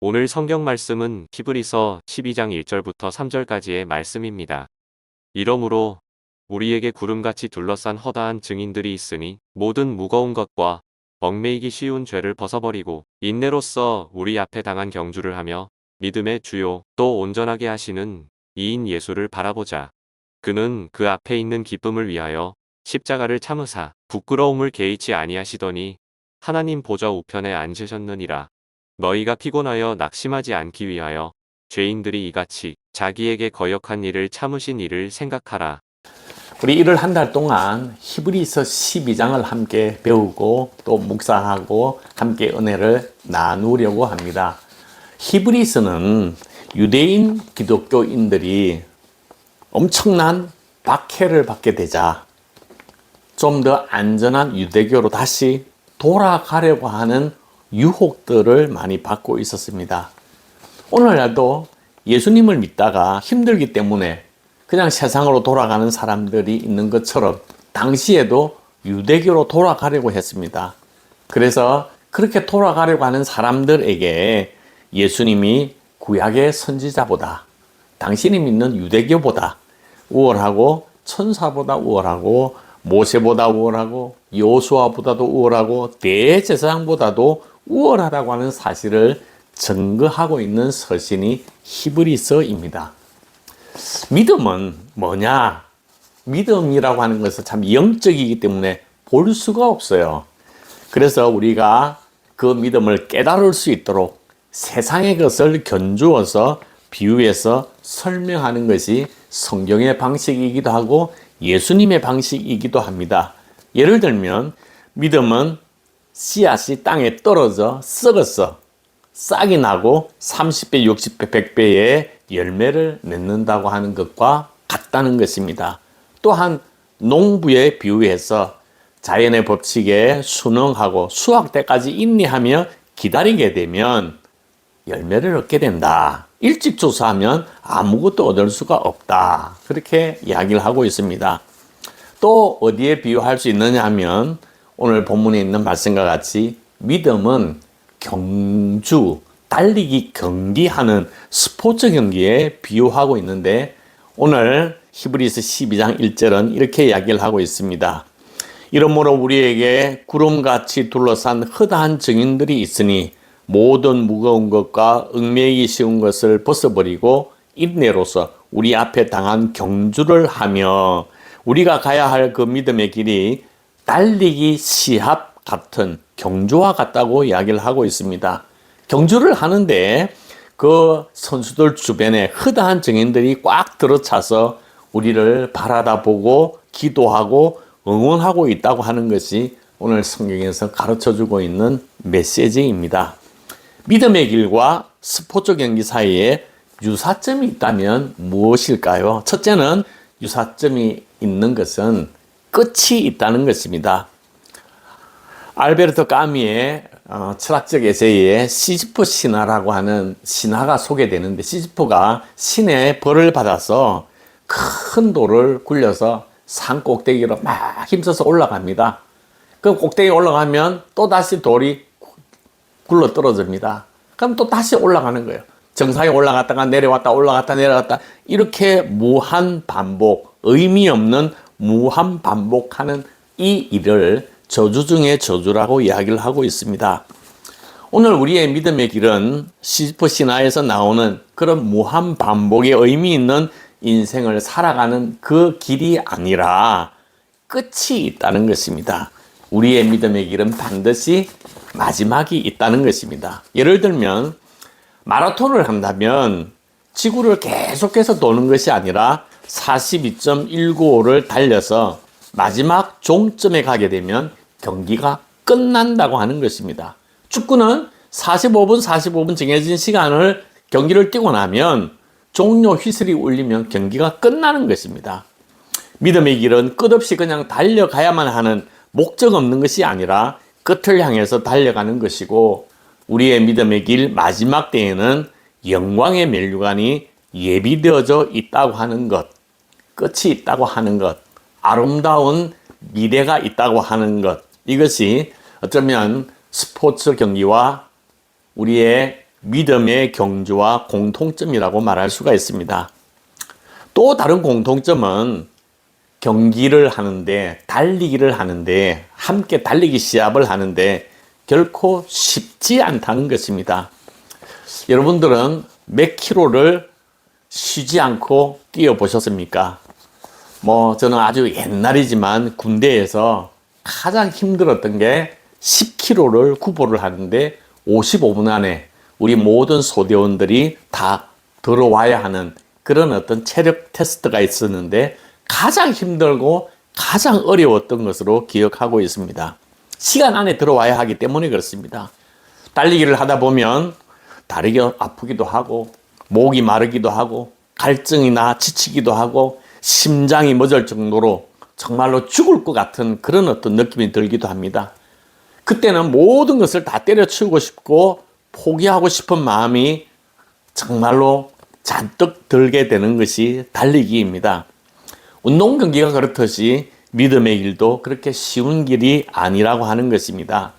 오늘 성경 말씀은 히브리서 12장 1절부터 3절까지의 말씀입니다. 이러므로 우리에게 구름같이 둘러싼 허다한 증인들이 있으니 모든 무거운 것과 얽매이기 쉬운 죄를 벗어버리고 인내로써 우리 앞에 당한 경주를 하며 믿음의 주요 또 온전하게 하시는 이인 예수를 바라보자. 그는 그 앞에 있는 기쁨을 위하여 십자가를 참으사 부끄러움을 개의치 아니하시더니 하나님 보좌 우편에 앉으셨느니라. 너희가 피곤하여 낙심하지 않기 위하여 죄인들이 이같이 자기에게 거역한 일을 참으신 일을 생각하라. 우리 1월 한 달 동안 히브리서 12장을 함께 배우고 또 묵상하고 함께 은혜를 나누려고 합니다. 히브리서는 유대인 기독교인들이 엄청난 박해를 받게 되자 좀 더 안전한 유대교로 다시 돌아가려고 하는 유혹들을 많이 받고 있었습니다. 오늘날도 예수님을 믿다가 힘들기 때문에 그냥 세상으로 돌아가는 사람들이 있는 것처럼 당시에도 유대교로 돌아가려고 했습니다. 그래서 그렇게 돌아가려고 하는 사람들에게 예수님이 구약의 선지자보다 당신이 믿는 유대교보다 우월하고 천사보다 우월하고 모세보다 우월하고 여호수아보다도 우월하고 대제사장보다도 우월하다고 하는 사실을 증거하고 있는 서신이 히브리서입니다. 믿음은 뭐냐? 믿음이라고 하는 것은 참 영적이기 때문에 볼 수가 없어요. 그래서 우리가 그 믿음을 깨달을 수 있도록 세상의 것을 견주어서 비유해서 설명하는 것이 성경의 방식이기도 하고 예수님의 방식이기도 합니다. 예를 들면 믿음은 씨앗이 땅에 떨어져 썩어서 싹이 나고 30배, 60배, 100배의 열매를 맺는다고 하는 것과 같다는 것입니다. 또한 농부에 비유해서 자연의 법칙에 순응하고 수확 때까지 인내하며 기다리게 되면 열매를 얻게 된다. 일찍 조사하면 아무것도 얻을 수가 없다. 그렇게 이야기를 하고 있습니다. 또 어디에 비유할 수 있느냐 하면 오늘 본문에 있는 말씀과 같이 믿음은 경주, 달리기 경기하는 스포츠 경기에 비유하고 있는데 오늘 히브리서 12장 1절은 이렇게 이야기를 하고 있습니다. 이러므로 우리에게 구름같이 둘러싼 허다한 증인들이 있으니 모든 무거운 것과 얽매이기 쉬운 것을 벗어버리고 인내로서 우리 앞에 당한 경주를 하며 우리가 가야 할 그 믿음의 길이 달리기 시합 같은 경주와 같다고 이야기를 하고 있습니다. 경주를 하는데 그 선수들 주변에 허다한 증인들이 꽉 들어차서 우리를 바라다보고 기도하고 응원하고 있다고 하는 것이 오늘 성경에서 가르쳐주고 있는 메시지입니다. 믿음의 길과 스포츠 경기 사이에 유사점이 있다면 무엇일까요? 첫째는 유사점이 있는 것은 끝이 있다는 것입니다. 알베르토 까미의 철학적 에세이에 시지프 신화라고 하는 신화가 소개되는데 시지프가 신의 벌을 받아서 큰 돌을 굴려서 산 꼭대기로 막 힘써서 올라갑니다. 그 꼭대기에 올라가면 또 다시 돌이 굴러 떨어집니다. 그럼 또 다시 올라가는 거예요. 정상에 올라갔다가 내려왔다 올라갔다 내려갔다 이렇게 무한 반복, 의미 없는 무한 반복하는 이 일을 저주 중에 저주라고 이야기를 하고 있습니다. 오늘 우리의 믿음의 길은 시지프 신화에서 나오는 그런 무한 반복의 의미 있는 인생을 살아가는 그 길이 아니라 끝이 있다는 것입니다. 우리의 믿음의 길은 반드시 마지막이 있다는 것입니다. 예를 들면 마라톤을 한다면 지구를 계속해서 도는 것이 아니라 42.195를 달려서 마지막 종점에 가게 되면 경기가 끝난다고 하는 것입니다. 축구는 45분 정해진 시간을 경기를 뛰고 나면 종료 휘슬이 울리면 경기가 끝나는 것입니다. 믿음의 길은 끝없이 그냥 달려가야만 하는 목적 없는 것이 아니라 끝을 향해서 달려가는 것이고 우리의 믿음의 길 마지막 때에는 영광의 면류관이 예비되어져 있다고 하는 것, 끝이 있다고 하는 것, 아름다운 미래가 있다고 하는 것, 이것이 어쩌면 스포츠 경기와 우리의 믿음의 경주와 공통점이라고 말할 수가 있습니다. 또 다른 공통점은 경기를 하는데, 달리기를 하는데, 함께 달리기 시합을 하는데 결코 쉽지 않다는 것입니다. 여러분들은 몇 킬로를 쉬지 않고 뛰어보셨습니까? 저는 아주 옛날이지만 군대에서 가장 힘들었던 게 10킬로를 구보를 하는데 55분 안에 우리 모든 소대원들이 다 들어와야 하는 그런 어떤 체력 테스트가 있었는데 가장 힘들고 가장 어려웠던 것으로 기억하고 있습니다. 시간 안에 들어와야 하기 때문에 그렇습니다. 달리기를 하다 보면 다리가 아프기도 하고 목이 마르기도 하고 갈증이나 지치기도 하고 심장이 멎을 정도로 정말로 죽을 것 같은 그런 어떤 느낌이 들기도 합니다. 그때는 모든 것을 다 때려치우고 싶고 포기하고 싶은 마음이 정말로 잔뜩 들게 되는 것이 달리기입니다. 운동 경기가 그렇듯이 믿음의 길도 그렇게 쉬운 길이 아니라고 하는 것입니다.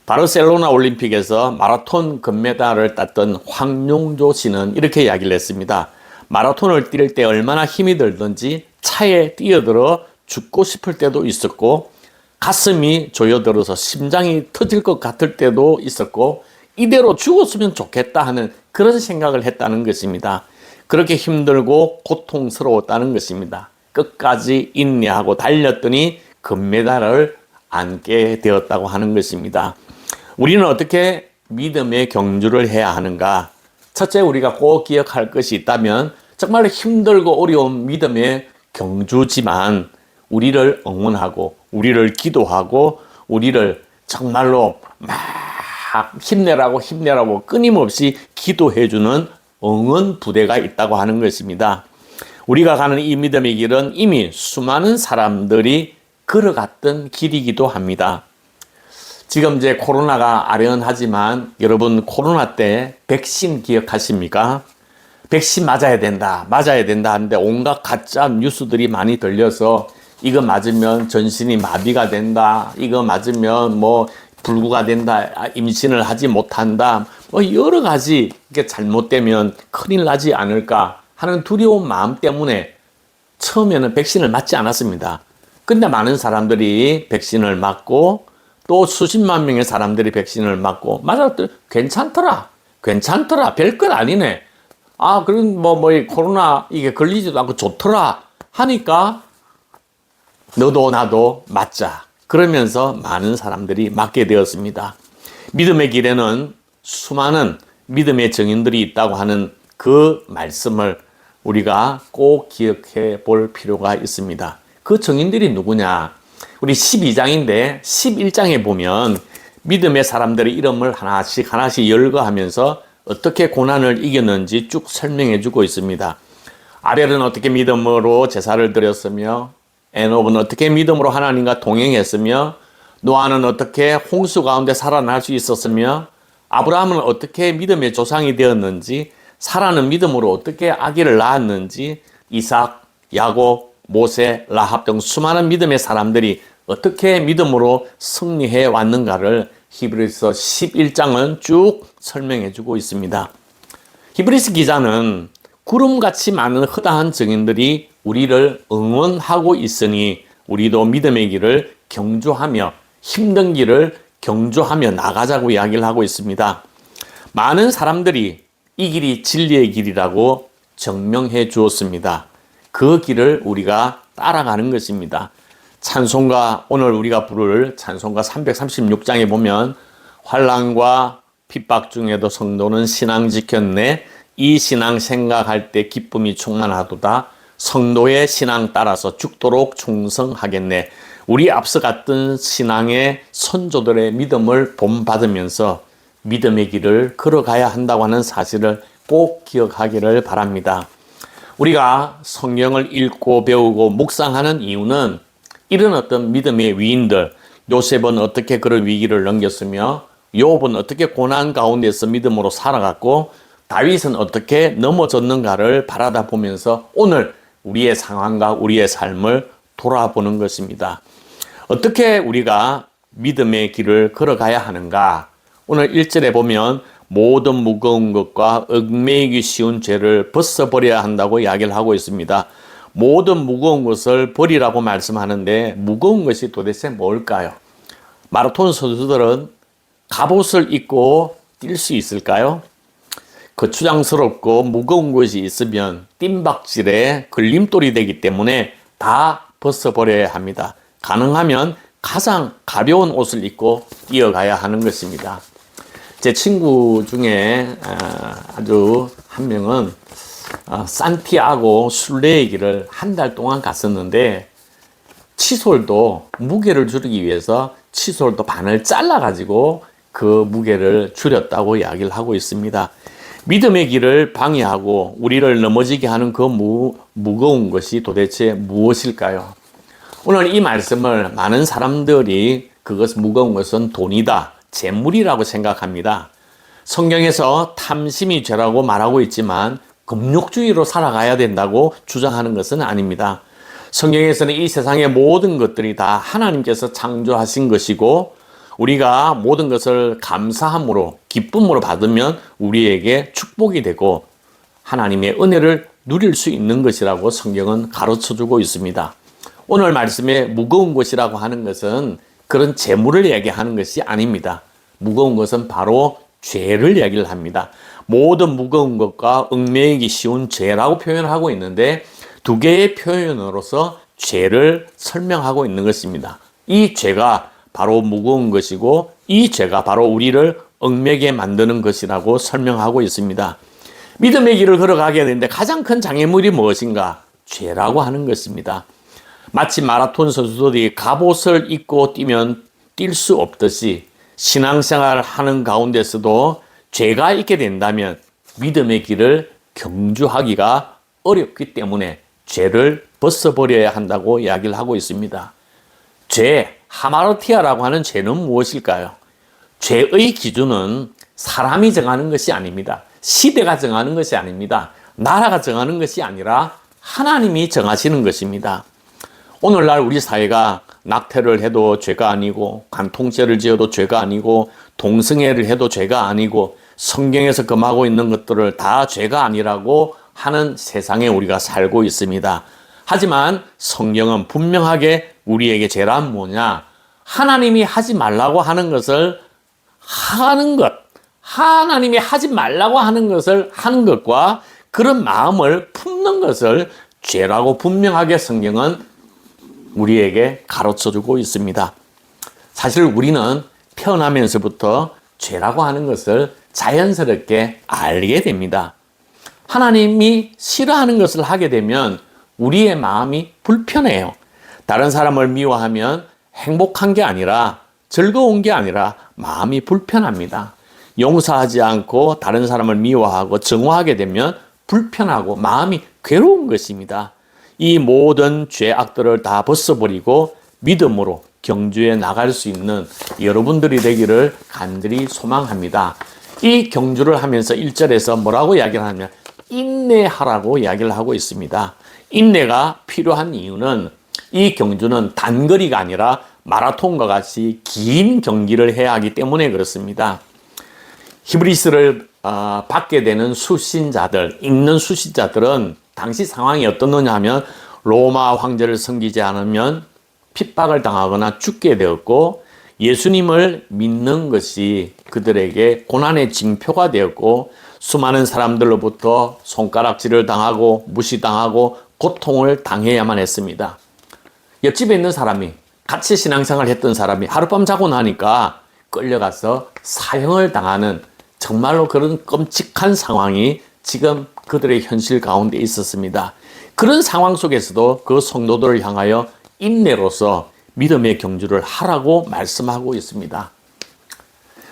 바르셀로나 올림픽에서 마라톤 금메달을 땄던 황용조 씨는 이렇게 이야기를 했습니다. 마라톤을 뛸 때 얼마나 힘이 들든지 차에 뛰어들어 죽고 싶을 때도 있었고 가슴이 조여들어서 심장이 터질 것 같을 때도 있었고 이대로 죽었으면 좋겠다 하는 그런 생각을 했다는 것입니다. 그렇게 힘들고 고통스러웠다는 것입니다. 끝까지 인내하고 달렸더니 금메달을 안게 되었다고 하는 것입니다. 우리는 어떻게 믿음의 경주를 해야 하는가? 첫째, 우리가 꼭 기억할 것이 있다면 정말 힘들고 어려운 믿음의 경주지만 우리를 응원하고 우리를 기도하고 우리를 정말로 막 힘내라고 끊임없이 기도해주는 응원 부대가 있다고 하는 것입니다. 우리가 가는 이 믿음의 길은 이미 수많은 사람들이 걸어갔던 길이기도 합니다. 지금 이제 코로나가 아련하지만 여러분 코로나 때 백신 기억하십니까? 백신 맞아야 된다 하는데 온갖 가짜 뉴스들이 많이 들려서 이거 맞으면 전신이 마비가 된다, 이거 맞으면 불구가 된다, 임신을 하지 못한다, 여러 가지 이게 잘못되면 큰일 나지 않을까 하는 두려운 마음 때문에 처음에는 백신을 맞지 않았습니다. 근데 많은 사람들이 백신을 맞고 또 수십만 명의 사람들이 백신을 맞고 맞았더니 괜찮더라, 별것 아니네, 그럼 코로나 이게 걸리지도 않고 좋더라 하니까 너도 나도 맞자 그러면서 많은 사람들이 맞게 되었습니다. 믿음의 길에는 수많은 믿음의 증인들이 있다고 하는 그 말씀을 우리가 꼭 기억해 볼 필요가 있습니다. 그 증인들이 누구냐? 우리 12장인데 11장에 보면 믿음의 사람들의 이름을 하나씩 열거하면서 어떻게 고난을 이겼는지 쭉 설명해 주고 있습니다. 아벨은 어떻게 믿음으로 제사를 드렸으며 에녹은 어떻게 믿음으로 하나님과 동행했으며 노아는 어떻게 홍수 가운데 살아날 수 있었으며 아브라함은 어떻게 믿음의 조상이 되었는지 사라는 믿음으로 어떻게 아기를 낳았는지 이삭, 야곱, 모세, 라합 등 수많은 믿음의 사람들이 어떻게 믿음으로 승리해 왔는가를 히브리서 11장은 쭉 설명해 주고 있습니다. 히브리서 기자는 구름같이 많은 허다한 증인들이 우리를 응원하고 있으니 우리도 믿음의 길을 경주하며 힘든 길을 경주하며 나가자고 이야기를 하고 있습니다. 많은 사람들이 이 길이 진리의 길이라고 증명해 주었습니다. 그 길을 우리가 따라가는 것입니다. 찬송가, 오늘 우리가 부를 찬송가 336장에 보면 환난과 핍박 중에도 성도는 신앙 지켰네, 이 신앙 생각할 때 기쁨이 충만하도다, 성도의 신앙 따라서 죽도록 충성하겠네. 우리 앞서 갔던 신앙의 선조들의 믿음을 본받으면서 믿음의 길을 걸어가야 한다고 하는 사실을 꼭 기억하기를 바랍니다. 우리가 성경을 읽고 배우고 묵상하는 이유는 이런 어떤 믿음의 위인들, 요셉은 어떻게 그런 위기를 넘겼으며 욥은 어떻게 고난 가운데서 믿음으로 살아갔고 다윗은 어떻게 넘어졌는가를 바라다 보면서 오늘 우리의 상황과 우리의 삶을 돌아보는 것입니다. 어떻게 우리가 믿음의 길을 걸어가야 하는가? 오늘 1절에 보면 모든 무거운 것과 얽매이기 쉬운 죄를 벗어버려야 한다고 이야기를 하고 있습니다. 모든 무거운 것을 버리라고 말씀하는데 무거운 것이 도대체 뭘까요? 마라톤 선수들은 갑옷을 입고 뛸 수 있을까요? 거추장스럽고 무거운 것이 있으면 뜀박질에 걸림돌이 되기 때문에 다 벗어버려야 합니다. 가능하면 가장 가벼운 옷을 입고 뛰어가야 하는 것입니다. 제 친구 중에 아주 한 명은 산티아고 순례의 길을 한 달 동안 갔었는데 칫솔도 무게를 줄이기 위해서 칫솔도 반을 잘라 가지고 그 무게를 줄였다고 이야기를 하고 있습니다. 믿음의 길을 방해하고 우리를 넘어지게 하는 그 무거운 것이 도대체 무엇일까요? 오늘 이 말씀을 많은 사람들이 무거운 것은 돈이다, 재물이라고 생각합니다. 성경에서 탐심이 죄라고 말하고 있지만 금욕주의로 살아가야 된다고 주장하는 것은 아닙니다. 성경에서는 이 세상의 모든 것들이 다 하나님께서 창조하신 것이고 우리가 모든 것을 감사함으로 기쁨으로 받으면 우리에게 축복이 되고 하나님의 은혜를 누릴 수 있는 것이라고 성경은 가르쳐주고 있습니다. 오늘 말씀에 무거운 것이라고 하는 것은 그런 재물을 얘기하는 것이 아닙니다. 무거운 것은 바로 죄를 얘기를 합니다. 모든 무거운 것과 얽매이기 쉬운 죄라고 표현을 하고 있는데 두 개의 표현으로서 죄를 설명하고 있는 것입니다. 이 죄가 바로 무거운 것이고 이 죄가 바로 우리를 얽매게 만드는 것이라고 설명하고 있습니다. 믿음의 길을 걸어가게 되는데 가장 큰 장애물이 무엇인가? 죄라고 하는 것입니다. 마치 마라톤 선수들이 갑옷을 입고 뛰면 뛸 수 없듯이 신앙생활을 하는 가운데서도 죄가 있게 된다면 믿음의 길을 경주하기가 어렵기 때문에 죄를 벗어버려야 한다고 이야기를 하고 있습니다. 죄, 하마르티아라고 하는 죄는 무엇일까요? 죄의 기준은 사람이 정하는 것이 아닙니다. 시대가 정하는 것이 아닙니다. 나라가 정하는 것이 아니라 하나님이 정하시는 것입니다. 오늘날 우리 사회가 낙태를 해도 죄가 아니고 간통죄를 지어도 죄가 아니고 동성애를 해도 죄가 아니고 성경에서 금하고 있는 것들을 다 죄가 아니라고 하는 세상에 우리가 살고 있습니다. 하지만 성경은 분명하게 우리에게 죄란 뭐냐? 하나님이 하지 말라고 하는 것을 하는 것, 하나님이 하지 말라고 하는 것을 하는 것과 그런 마음을 품는 것을 죄라고 분명하게 성경은 우리에게 가르쳐주고 있습니다. 사실 우리는 태어나면서부터 죄라고 하는 것을 자연스럽게 알게 됩니다. 하나님이 싫어하는 것을 하게 되면 우리의 마음이 불편해요. 다른 사람을 미워하면 행복한 게 아니라 즐거운 게 아니라 마음이 불편합니다. 용서하지 않고 다른 사람을 미워하고 증오하게 되면 불편하고 마음이 괴로운 것입니다. 이 모든 죄악들을 다 벗어버리고 믿음으로 경주에 나갈 수 있는 여러분들이 되기를 간절히 소망합니다. 이 경주를 하면서 1절에서 뭐라고 이야기를 하냐면 인내하라고 이야기를 하고 있습니다. 인내가 필요한 이유는 이 경주는 단거리가 아니라 마라톤과 같이 긴 경기를 해야 하기 때문에 그렇습니다. 히브리서를 받게 되는 수신자들, 읽는 수신자들은 당시 상황이 어떻느냐 하면 로마 황제를 섬기지 않으면 핍박을 당하거나 죽게 되었고 예수님을 믿는 것이 그들에게 고난의 징표가 되었고 수많은 사람들로부터 손가락질을 당하고 무시당하고 고통을 당해야만 했습니다. 옆집에 있는 사람이 같이 신앙생활 했던 사람이 하룻밤 자고 나니까 끌려가서 사형을 당하는 정말로 그런 끔찍한 상황이 지금 그들의 현실 가운데 있었습니다. 그런 상황 속에서도 그 성도들을 향하여 인내로서 믿음의 경주를 하라고 말씀하고 있습니다.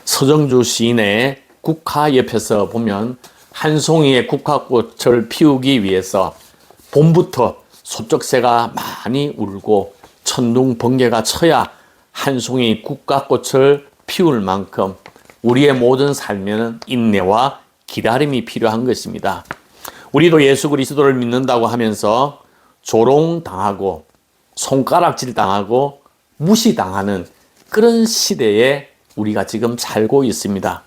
서정주 시인의 국화 옆에서 보면 한 송이의 국화꽃을 피우기 위해서 봄부터 소쩍새가 많이 울고 천둥 번개가 쳐야 한 송이 국화꽃을 피울 만큼 우리의 모든 삶에는 인내와 기다림이 필요한 것입니다. 우리도 예수 그리스도를 믿는다고 하면서 조롱당하고 손가락질 당하고 무시당하는 그런 시대에 우리가 지금 살고 있습니다.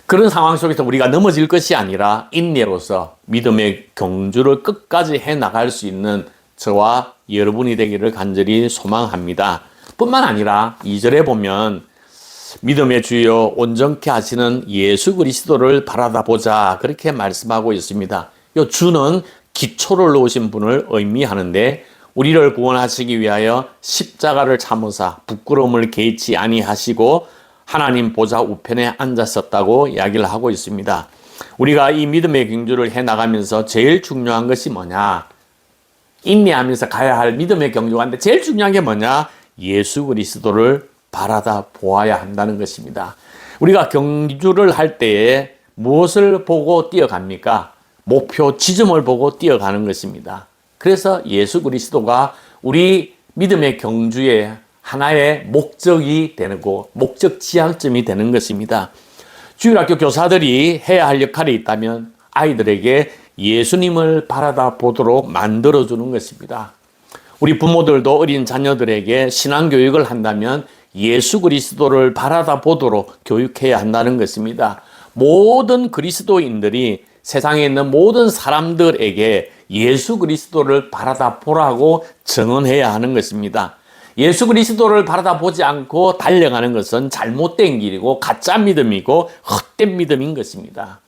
그런 상황 속에서 우리가 넘어질 것이 아니라 인내로서 믿음의 경주를 끝까지 해 나갈 수 있는 저와 여러분이 되기를 간절히 소망합니다. 뿐만 아니라 2절에 보면 믿음의 주여 온전케 하시는 예수 그리스도를 바라다 보자 그렇게 말씀하고 있습니다. 이 주는 기초를 놓으신 분을 의미하는데 우리를 구원하시기 위하여 십자가를 참으사 부끄러움을 개의치 아니하시고 하나님 보좌 우편에 앉았었다고 이야기를 하고 있습니다. 우리가 이 믿음의 경주를 해나가면서 제일 중요한 것이 뭐냐? 인내하면서 가야 할 믿음의 경주가 있는데 제일 중요한 게 뭐냐? 예수 그리스도를 바라다 보아야 한다는 것입니다. 우리가 경주를 할 때에 무엇을 보고 뛰어갑니까? 목표 지점을 보고 뛰어가는 것입니다. 그래서 예수 그리스도가 우리 믿음의 경주의 하나의 목적이 되고 목적 지향점이 되는 것입니다. 주일학교 교사들이 해야 할 역할이 있다면 아이들에게 예수님을 바라다 보도록 만들어주는 것입니다. 우리 부모들도 어린 자녀들에게 신앙교육을 한다면 예수 그리스도를 바라다 보도록 교육해야 한다는 것입니다. 모든 그리스도인들이 세상에 있는 모든 사람들에게 예수 그리스도를 바라다 보라고 증언해야 하는 것입니다. 예수 그리스도를 바라다 보지 않고 달려가는 것은 잘못된 길이고 가짜 믿음이고 헛된 믿음인 것입니다.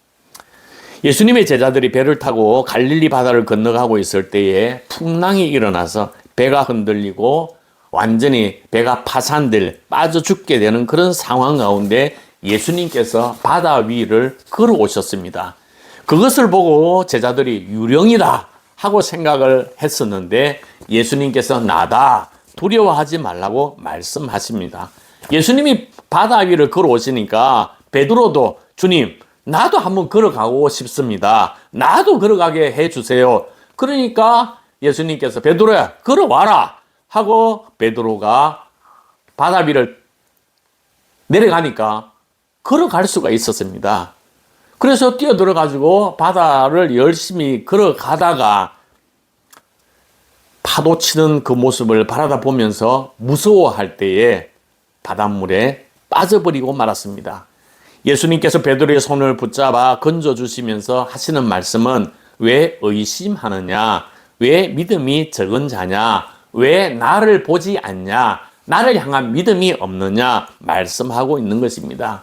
예수님의 제자들이 배를 타고 갈릴리 바다를 건너가고 있을 때에 풍랑이 일어나서 배가 흔들리고 완전히 배가 파산될 빠져 죽게 되는 그런 상황 가운데 예수님께서 바다 위를 걸어오셨습니다. 그것을 보고 제자들이 유령이다 하고 생각을 했었는데 예수님께서 나다 두려워하지 말라고 말씀하십니다. 예수님이 바다 위를 걸어오시니까 베드로도 주님 나도 한번 걸어가고 싶습니다. 나도 걸어가게 해주세요. 그러니까 예수님께서 베드로야 걸어와라 하고 베드로가 바다 위를 내려가니까 걸어갈 수가 있었습니다. 그래서 뛰어들어가지고 바다를 열심히 걸어가다가 파도 치는 그 모습을 바라다 보면서 무서워할 때에 바닷물에 빠져버리고 말았습니다. 예수님께서 베드로의 손을 붙잡아 건져주시면서 하시는 말씀은 왜 의심하느냐? 왜 믿음이 적은 자냐? 왜 나를 보지 않냐? 나를 향한 믿음이 없느냐? 말씀하고 있는 것입니다.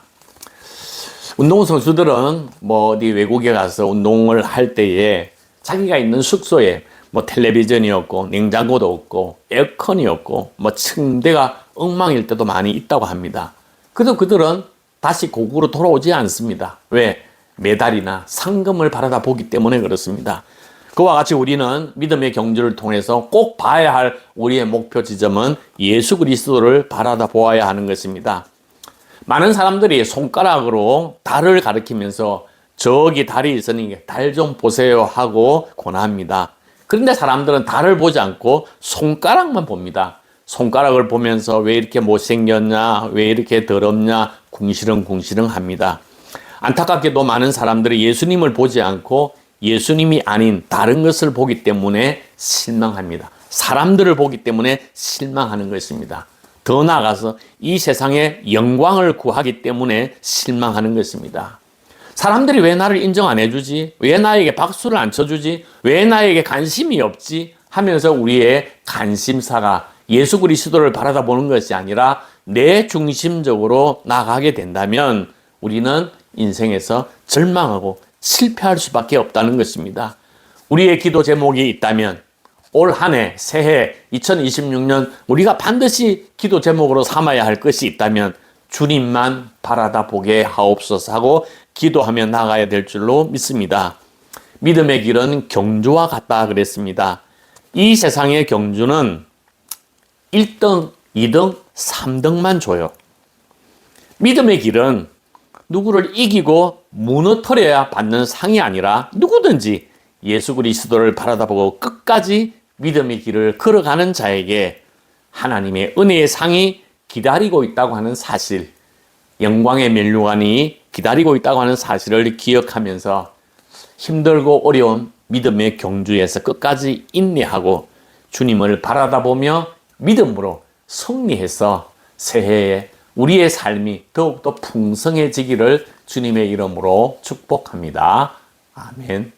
운동선수들은 어디 외국에 가서 운동을 할 때에 자기가 있는 숙소에 텔레비전이 없고 냉장고도 없고 에어컨이 없고 침대가 엉망일 때도 많이 있다고 합니다. 그래도 그들은 다시 고국으로 돌아오지 않습니다. 왜? 메달이나 상금을 바라다 보기 때문에 그렇습니다. 그와 같이 우리는 믿음의 경주를 통해서 꼭 봐야 할 우리의 목표 지점은 예수 그리스도를 바라다 보아야 하는 것입니다. 많은 사람들이 손가락으로 달을 가리키면서 저기 달이 있으니 달 좀 보세요 하고 권합니다. 그런데 사람들은 달을 보지 않고 손가락만 봅니다. 손가락을 보면서 왜 이렇게 못생겼냐, 왜 이렇게 더럽냐, 궁시렁궁시렁 합니다. 안타깝게도 많은 사람들이 예수님을 보지 않고 예수님이 아닌 다른 것을 보기 때문에 실망합니다. 사람들을 보기 때문에 실망하는 것입니다. 더 나아가서 이 세상의 영광을 구하기 때문에 실망하는 것입니다. 사람들이 왜 나를 인정 안 해주지? 왜 나에게 박수를 안 쳐주지? 왜 나에게 관심이 없지? 하면서 우리의 관심사가 예수 그리스도를 바라다 보는 것이 아니라 내 중심적으로 나가게 된다면 우리는 인생에서 절망하고 실패할 수밖에 없다는 것입니다. 우리의 기도 제목이 있다면 올 한 해, 새해 2026년 우리가 반드시 기도 제목으로 삼아야 할 것이 있다면 주님만 바라다 보게 하옵소서 하고 기도하며 나가야 될 줄로 믿습니다. 믿음의 길은 경주와 같다 그랬습니다. 이 세상의 경주는 1등, 2등, 3등만 줘요. 믿음의 길은 누구를 이기고 무너뜨려야 받는 상이 아니라 누구든지 예수 그리스도를 바라다보고 끝까지 믿음의 길을 걸어가는 자에게 하나님의 은혜의 상이 기다리고 있다고 하는 사실, 영광의 면류관이 기다리고 있다고 하는 사실을 기억하면서 힘들고 어려운 믿음의 경주에서 끝까지 인내하고 주님을 바라다보며 믿음으로 승리해서 새해에 우리의 삶이 더욱더 풍성해지기를 주님의 이름으로 축복합니다. 아멘.